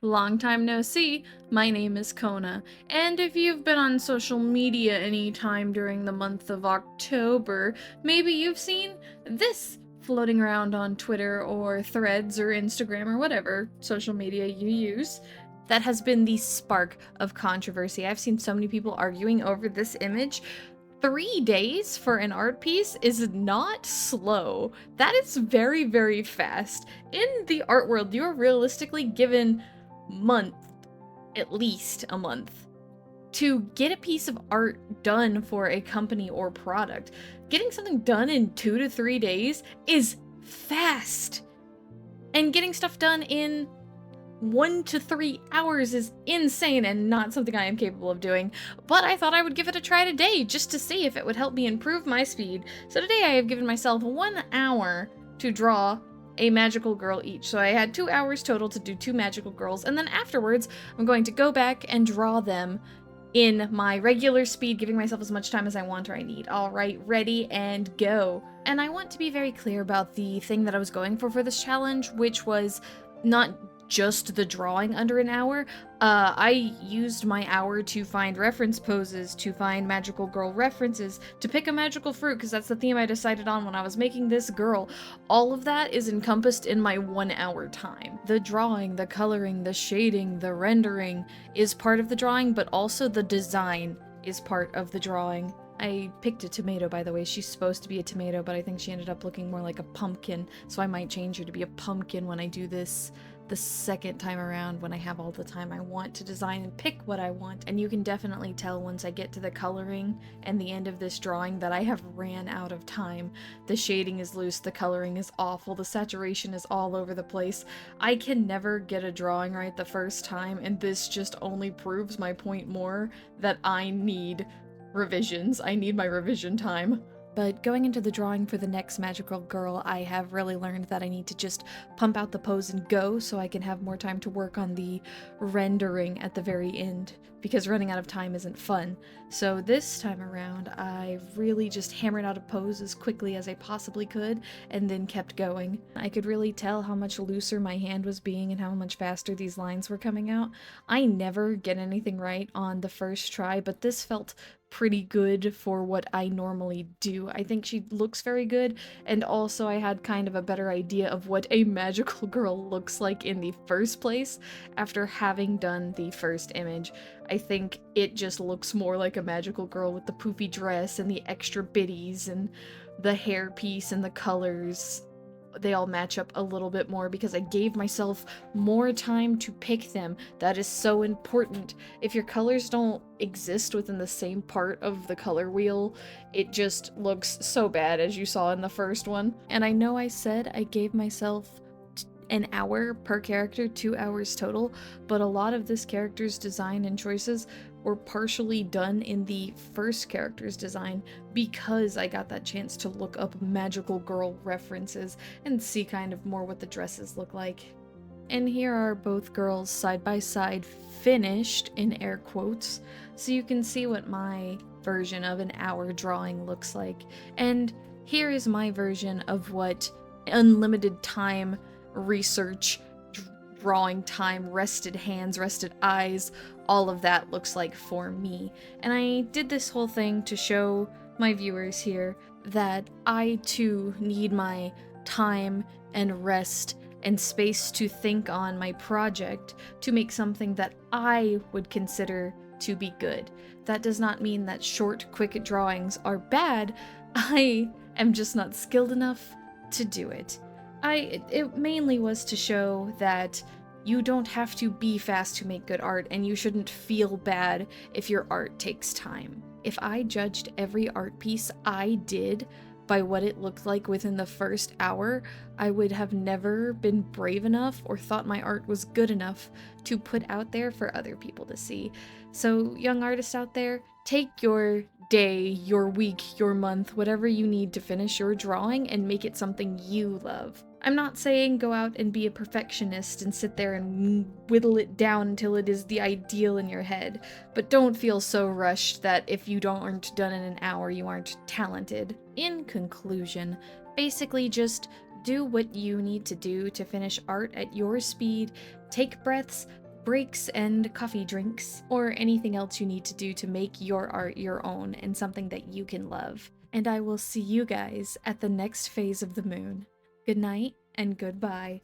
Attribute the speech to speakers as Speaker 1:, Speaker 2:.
Speaker 1: Long time no see, my name is Kona, and if you've been on social media any time during the month of October, maybe you've seen this floating around on Twitter or Threads or Instagram or whatever social media you use. That has been the spark of controversy. I've seen so many people arguing over this image. 3 days for an art piece is not slow. That is very, very fast. In the art world, you're realistically given month, at least a month, to get a piece of art done for a company or product. Getting something done in 2 to 3 days is fast. And getting stuff done in 1 to 3 hours is insane and not something I am capable of doing, but I thought I would give it a try today just to see if it would help me improve my speed. So today I have given myself 1 hour to draw a magical girl each. So I had 2 hours total to do 2 magical girls, and then afterwards I'm going to go back and draw them in my regular speed, giving myself as much time as I want or I need. Alright, ready and go. And I want to be very clear about the thing that I was going for this challenge, which was not just the drawing under an hour. I used my hour to find reference poses, to find magical girl references, to pick a magical fruit, because that's the theme I decided on when I was making this girl. All of that is encompassed in my 1 hour time. The drawing, the coloring, the shading, the rendering is part of the drawing, but also the design is part of the drawing. I picked a tomato, by the way. She's supposed to be a tomato, but I think she ended up looking more like a pumpkin, so I might change her to be a pumpkin when I do this the second time around, when I have all the time I want to design and pick what I want. And you can definitely tell once I get to the coloring and the end of this drawing that I have ran out of time. The shading is loose, the coloring is awful, the saturation is all over the place. I can never get a drawing right the first time, and this just only proves my point more that I need revisions. I need my revision time. But going into the drawing for the next magical girl, I have really learned that I need to just pump out the pose and go so I can have more time to work on the rendering at the very end, because running out of time isn't fun. So this time around, I really just hammered out a pose as quickly as I possibly could and then kept going. I could really tell how much looser my hand was being and how much faster these lines were coming out. I never get anything right on the first try, but this felt pretty good for what I normally do. I think she looks very good, and also I had kind of a better idea of what a magical girl looks like in the first place after having done the first image. I think it just looks more like a magical girl with the poofy dress and the extra biddies and the hair piece and the colors. They all match up a little bit more because I gave myself more time to pick them. That is so important. If your colors don't exist within the same part of the color wheel, it just looks so bad, as you saw in the first one. And I know I said I gave myself an hour per character, 2 hours total, but a lot of this character's design and choices were partially done in the first character's design because I got that chance to look up magical girl references and see kind of more what the dresses look like. And here are both girls side by side, finished in air quotes, so you can see what my version of an hour drawing looks like. And here is my version of what unlimited time research, drawing time, rested hands, rested eyes, all of that looks like for me. And I did this whole thing to show my viewers here that I too need my time and rest and space to think on my project to make something that I would consider to be good. That does not mean that short, quick drawings are bad. I am just not skilled enough to do it. It mainly was to show that you don't have to be fast to make good art, and you shouldn't feel bad if your art takes time. If I judged every art piece I did by what it looked like within the first hour, I would have never been brave enough or thought my art was good enough to put out there for other people to see. So, young artists out there, take your day, your week, your month, whatever you need to finish your drawing and make it something you love. I'm not saying go out and be a perfectionist and sit there and whittle it down until it is the ideal in your head, but don't feel so rushed that if you aren't done in an hour, you aren't talented. In conclusion, basically just do what you need to do to finish art at your speed, take breaths, breaks and coffee drinks, or anything else you need to do to make your art your own and something that you can love. And I will see you guys at the next phase of the moon. Good night and goodbye.